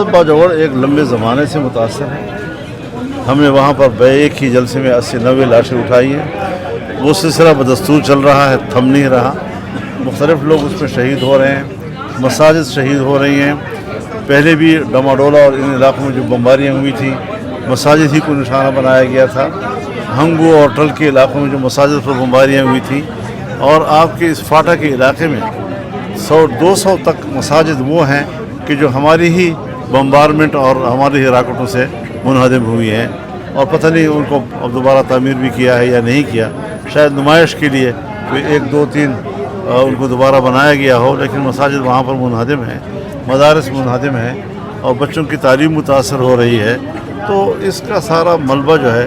बाजोड़ एक लंबे ज़माने से मुतासर है। हमने वहाँ पर एक ही जलसे में 80-90 लाशें उठाई हैं। वो सिलसिला बदस्तूर चल रहा है, थम नहीं रहा। मुख्तलिफ लोग उसमें शहीद हो रहे हैं, मसाजिद शहीद हो रही हैं। पहले भी डमाडोला और इन इलाकों में जो बम्बारियाँ हुई थी, मसाजिद ही को निशाना बनाया गया था। हंगू और टल के इलाकों में जो मसाजिद पर बम्बारियाँ हुई थी, और आपके इस फाटा के इलाके में 100-200 तक मसाजिद वो हैं कि जो हमारी ही बम्बारमेंट और हमारी ही राकेटों से मुनहदम हुई हैं, और पता नहीं उनको अब दोबारा तामीर भी किया है या नहीं किया। शायद नुमाइश के लिए कोई 1-2-3 उनको दोबारा बनाया गया हो, लेकिन मसाजिद वहाँ पर मुनहदम हैं, मदारस मुनहदम हैं और बच्चों की तालीम मुतासर हो रही है। तो इसका सारा मलबा जो है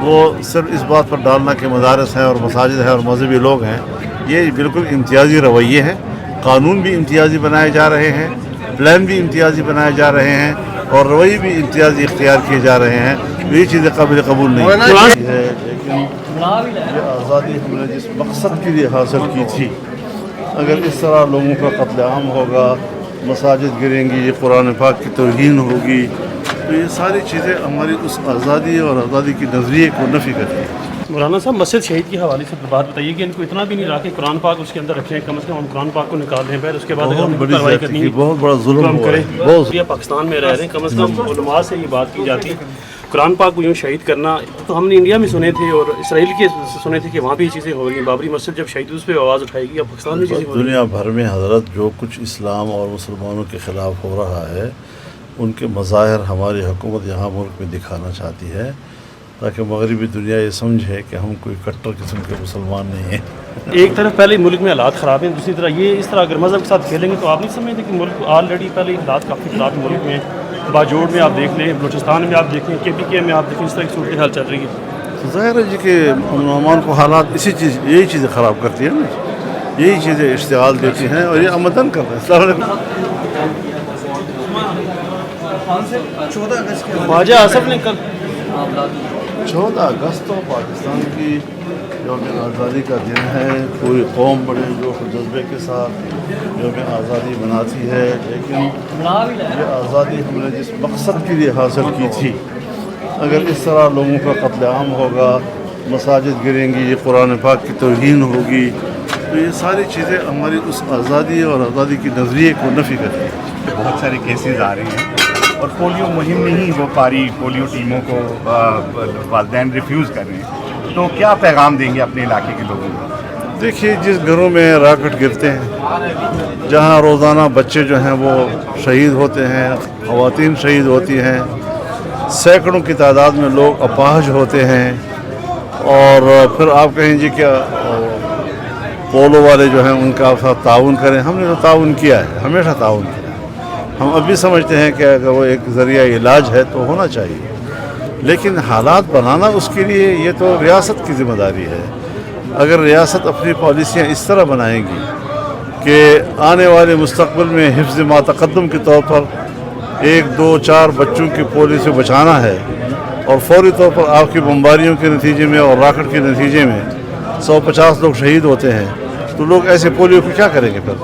वो सिर्फ इस बात पर डालना कि मदारस हैं और मसाजिद हैं और मजहबी लोग हैं, ये बिल्कुल इम्तियाजी रवैये हैं। कानून भी इम्तियाजी बनाए जा रहे हैं, प्लान भी इम्तियाजी बनाए जा रहे हैं और रवैये भी इम्तियाजी इख्तियार किए जा रहे हैं। ये चीज़ें काबिल कबूल नहीं है। लेकिन ये आज़ादी हमने जिस मकसद के लिए हासिल की थी, अगर इस तरह लोगों का कत्ल आम होगा, मसाजिद गिरेंगी, कुरान पाक की तौहीन होगी, तो ये सारी चीज़ें हमारी उस आज़ादी और आज़ादी की नज़रिए को नफ़ी करती हैं। मौलाना साहब, मस्जिद शहीद के हवाले से बात बताइए कि इनको इतना भी नहीं रहा कि कुरान पाक उसके अंदर रखें, कम से कम हम कुरान पाक को निकाल दें, फिर उसके बाद अगर हम कार्रवाई करनी है, बहुत बड़ा जुल्म हम हुआ करें। है, बहुत। ये पाकिस्तान में रह रहे हैं, कम से कम उलमा से ये बात की जाती है कुरान पाक को यूँ शहीद करना। तो हमने इंडिया में सुने थे और इसराइल के सुने थे कि वहाँ भी ये चीज़ें हो रही हैं। बाबरी मस्जिद जब शहीद उस पर आवाज़ उठाएगी, अब पाकिस्तान में चीज़ें हो रही हैं। दुनिया भर में हज़रत जो कुछ इस्लाम और मुसलमानों के ख़िलाफ़ हो रहा है, उनके मज़ाहिर हमारी हुकूमत यहाँ मुल्क में दिखाना चाहती है, ताकि मगरबी दुनिया ये समझे कि हम कोई कट्टर किस्म के मुसलमान नहीं हैं। एक तरफ पहले मुल्क में हालात ख़राब हैं, दूसरी तरफ ये इस तरह अगर मज़हब के साथ खेलेंगे तो आप नहीं समझते कि मुल्क ऑलरेडी पहले हालात काफ़ी ख़राब हैं मुल्क में। बाजोड़ में आप देख लें, बलूचिस्तान में आप देखें, KPK में आप देखें, इस तरह की सूरत हाल चल रही है। ज़ाहिर है जी कि अमन को हालात यही चीज़ें ख़राब करती हैं ना, यही चीज़ें इश्तिगाल देती हैं और ये आमदन कर रहे हैं। 14 आसफ ने कल 14 अगस्त तो पाकिस्तान की यौम आज़ादी का दिन है। पूरी कौम बड़े जोश और जज्बे के साथ यौम आज़ादी मनाती है, लेकिन ये आज़ादी हमने जिस मकसद के लिए हासिल की थी, अगर इस तरह लोगों का कत्ल आम होगा, मसाजिद गिरेंगी, कुरान पाक की तौहीन होगी, तो ये सारी चीज़ें हमारी उस आज़ादी और आज़ादी की नज़रिए को नफ़ी करती हैं। बहुत सारे केसेस आ रहे हैं और पोलियो मुहिम में ही वो पारी पोलियो टीमों को वालिदैन रिफ्यूज़ कर रहे हैं, तो क्या पैगाम देंगे अपने इलाके के लोगों को? देखिए, जिस घरों में राकेट गिरते हैं, जहाँ रोज़ाना बच्चे जो हैं वो शहीद होते हैं, ख़वातीन शहीद होती हैं, सैकड़ों की तादाद में लोग अपाहज होते हैं, और फिर आप कहें जी क्या पोलो वाले जो हैं उनका साथ ताउन करें। हमने तो ताउन किया है, हमेशा ताउन किया है। हम अभी समझते हैं कि अगर वो एक ज़रिया इलाज है तो होना चाहिए, लेकिन हालात बनाना उसके लिए ये तो रियासत की ज़िम्मेदारी है। अगर रियासत अपनी पॉलिसियाँ इस तरह बनाएगी कि आने वाले मुस्तक़बिल में हिफ्ज़ मा तक़द्दुम के तौर पर 1-2-4 बच्चों की पोलियो से बचाना है, और फौरी तौर पर आपकी बम्बारियों के नतीजे में और राकेट के नतीजे में 150 लोग शहीद होते हैं, तो लोग ऐसे पोलियो को क्या करेंगे? फिर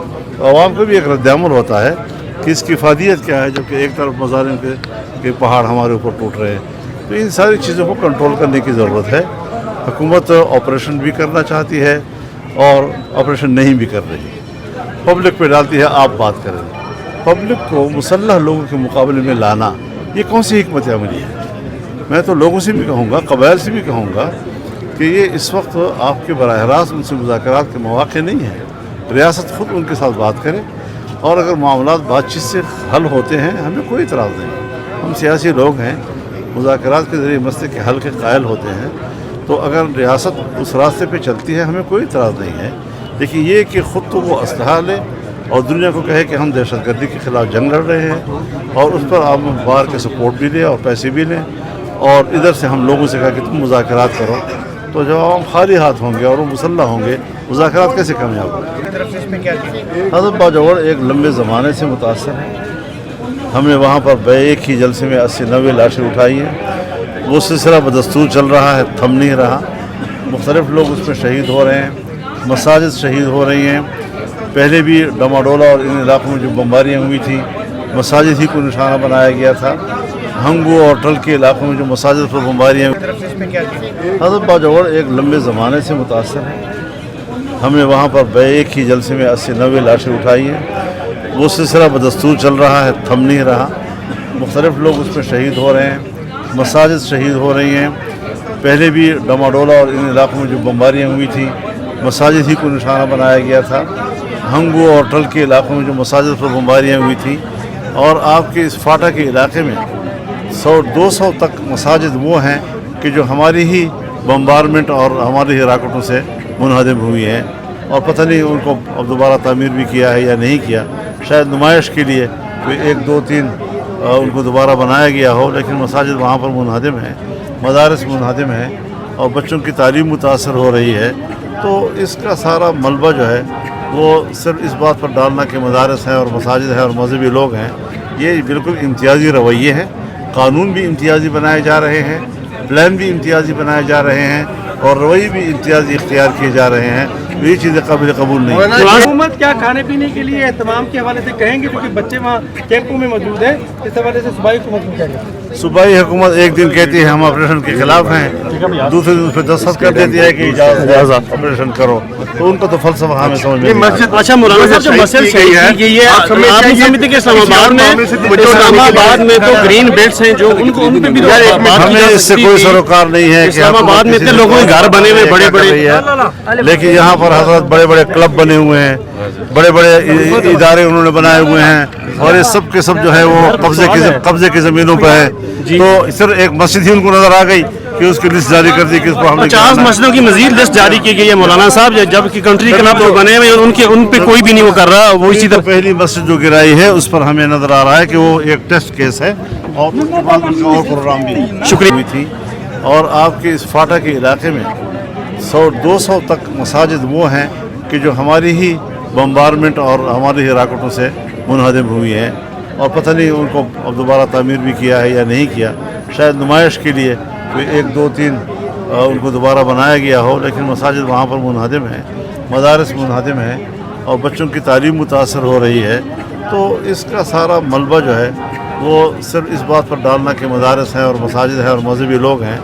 आवाम को भी एक रद्द-ए-अमल होता है कि इसकी फ़ायदियत क्या है, जबकि एक तरफ मज़ालिम के पहाड़ हमारे ऊपर टूट रहे हैं। तो इन सारी चीज़ों को कंट्रोल करने की ज़रूरत है। हुकूमत ऑपरेशन भी करना चाहती है और ऑपरेशन नहीं भी कर रही, पब्लिक पे डालती है। आप बात करें, पब्लिक को मुसल्लह लोगों के मुकाबले में लाना, ये कौन सी हिकमत अमली है? मैं तो लोगों से भी कहूँगा, कबाइल से भी कहूँगा कि ये इस वक्त आपके बराह रास्त उनसे मुज़ाकरात के मौक़े नहीं हैं। रियासत ख़ुद उनके साथ बात करे, और अगर मामलात बातचीत से हल होते हैं, हमें कोई इतराज़ नहीं। हम सियासी लोग हैं, मुज़ाकरात के ज़रिए मसले के हल के कायल होते हैं, तो अगर रियासत उस रास्ते पे चलती है, हमें कोई इतराज़ नहीं है। लेकिन ये कि ख़ुद तो वो असलहा ले और दुनिया को कहे कि हम दहशतगर्दी के ख़िलाफ़ जंग लड़ रहे हैं, और उस पर आप बाहर के सपोर्ट भी लें और पैसे भी लें, और इधर से हम लोगों से कहा कि तुम मुज़ाकरात करो, तो जब हम खाली हाथ होंगे और वो मुसल्लह होंगे, मुज़ाकरात कैसे कामयाब होंगे? हज़रत बाजोड़ एक लंबे ज़माने से मुतासर है। हमने वहाँ पर एक ही जलसे में 80-90 लाशें उठाई हैं। वो सिलसिला बदस्तूर चल रहा है, थम नहीं रहा। मुख्तलिफ लोग उसमें शहीद हो रहे हैं, मसाजिद शहीद हो रही हैं। पहले भी डमाडोला और इन इलाकों में जो बम्बारियाँ हुई थी, मसाजिद ही को निशाना बनाया गया था। हंगू और टल के इलाकों में जो मसाजिद पर बमबारियाँ, हज़रत बाजौड़ एक लंबे ज़माने से मुतासर है। हमने वहाँ पर एक ही जलसे में 80-90 लाशें उठाई हैं। वो सिलसिला बदस्तूर चल रहा है, थम नहीं रहा। मुख्तलिफ़ लोग उसमें शहीद हो रहे हैं, मसाजिद शहीद हो रही हैं। पहले भी डमाडोला और इन इलाकों में जो बमबारियाँ हुई थी, मसाजिद ही को निशाना बनाया गया था। हंगू और टल के इलाकों में जो मसाजिद पर बमबारियाँ हुई थी, और आपके इस फाटा के इलाके में 100-200 तक मसाजिद वो हैं कि जो हमारी ही बम्बारमेंट और हमारी ही राकेटों से मुनहदम हुई हैं, और पता नहीं उनको अब दोबारा तामीर भी किया है या नहीं किया। शायद नुमाइश के लिए कोई 1-2-3 उनको दोबारा बनाया गया हो, लेकिन मसाजिद वहाँ पर मुनहदम हैं, मदारस मुनहदम हैं, और बच्चों की तालीम मुतासर हो रही है। तो इसका सारा मलबा जो है वो सिर्फ इस बात पर डालना कि मदारस हैं और मसाजिद हैं और मजहबी लोग हैं, ये बिल्कुल इम्तियाजी रवैये हैं। कानून भी इम्तियाजी बनाए जा रहे हैं, प्लान भी इम्तियाजी बनाए जा रहे हैं, और रवैये भी इम्तियाजी इख्तियार किए जा रहे हैं। ये चीज़ें काबिल कबूल नहीं है। हुकूमत क्या खाने पीने के लिए एहतमाम के हवाले से कहेंगे, क्योंकि बच्चे वहाँ कैंपों में मौजूद हैं, इस हवाले से सूबाई हुकूमत को क्या कहेंगे? सूबाई हुकूमत एक दिन कहती है हम ऑपरेशन के खिलाफ हैं, दूसरे दिन उस पर दस्तखत कर देती है कि इजाज़त ऑपरेशन करो। तो उनका तो फलसफा हमें समझ में नहीं आता। अच्छा मौलाना साहब, जो मसजिद सही है कि ये आप नहीं समझते कि इस्लामाबाद में तो ग्रीन बेल्ट्स हैं जो उनको उन पे भी हमें इससे कोई सरोकार नहीं है कि इस्लामाबाद में इतने लोगों के घर बने हुए बड़े बड़े, लेकिन यहाँ पर हजरत बड़े बड़े क्लब बने हुए हैं, बड़े बड़े इदारे उन्होंने बनाए हुए हैं, और ये सब के सब जो है वो कब्जे की ज़मीनों पर है। तो सिर्फ एक मस्जिद ही उनको नज़र आ गई कि उसकी लिस्ट जारी कर दी कि इसको हमने 50 मस्जिदों की मजीद लिस्ट जारी की गई है मौलाना साहब, जबकि कंट्री क्लब जो बने हुए उनके उन पे कोई भी नहीं वो कर रहा। वो इसी तरह पहली मस्जिद जो गिराई है उस पर हमें नज़र आ रहा है कि वो एक टेस्ट केस है, और उसके बाद उनका और प्रोग्राम भी शुक्रिया हुई थी। और आपके इस फाटा के इलाके में 100-200 तक मसाजिद वो हैं कि जो हमारी ही बम्बारमेंट और हमारी ही राकेटों से मुनहदम हुई हैं, और पता नहीं उनको अब दोबारा तामीर भी किया है या नहीं किया। शायद नुमाइश के लिए कोई 1-2-3 उनको दोबारा बनाया गया हो, लेकिन मसाजिद वहाँ पर मुनहदम हैं, मदारस मुनहदम हैं, और बच्चों की तालीम मुतासर हो रही है। तो इसका सारा मलबा जो है वो सिर्फ इस बात पर डालना कि मदारस हैं और मसाजिद हैं और मजहबी लोग हैं,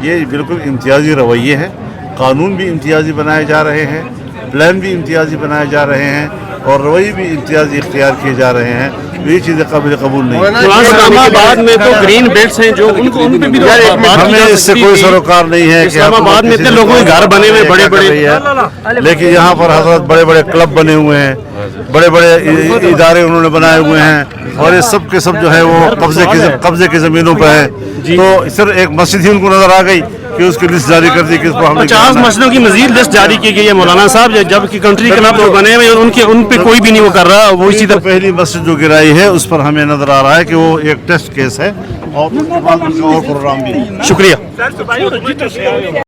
ये बिल्कुल इम्तियाजी रवैये हैं। कानून भी इम्तियाजी बनाए जा रहे हैं, प्लान भी इम्तियाजी बनाए जा रहे हैं, और रवैये भी इम्तियाजी इख्तियार किए जा रहे हैं। ये चीज़ें काबिल कबूल नहीं है। इस्लामाबाद में तो ग्रीन बेल्ट्स हैं जो उनको उन पे भी हमें इससे कोई सरोकार नहीं है कि इस्लामाबाद में इतने लोगों के घर बने हुए बड़े बड़े, लेकिन यहाँ पर हजरत बड़े बड़े क्लब बने हुए हैं, बड़े बड़े इदारे उन्होंने बनाए हुए हैं, और ये सब के सब जो है वो कब्जे की ज़मीनों पर है। तो सिर्फ एक मस्जिद ही उनको नज़र आ गई कि उसकी लिस्ट जारी कर दी कि इसको हमने 50 मस्जिदों की मजीद लिस्ट जारी की गई है मौलाना साहब, जबकि कंट्री क्लब जो बने हुए उनके उन पे कोई भी नहीं वो कर रहा। वो इसी तरह पहली मस्जिद जो गिराई है उस पर हमें नज़र आ रहा है कि वो एक टेस्ट केस है, और उसके बाद उनका और प्रोग्राम भी। शुक्रिया।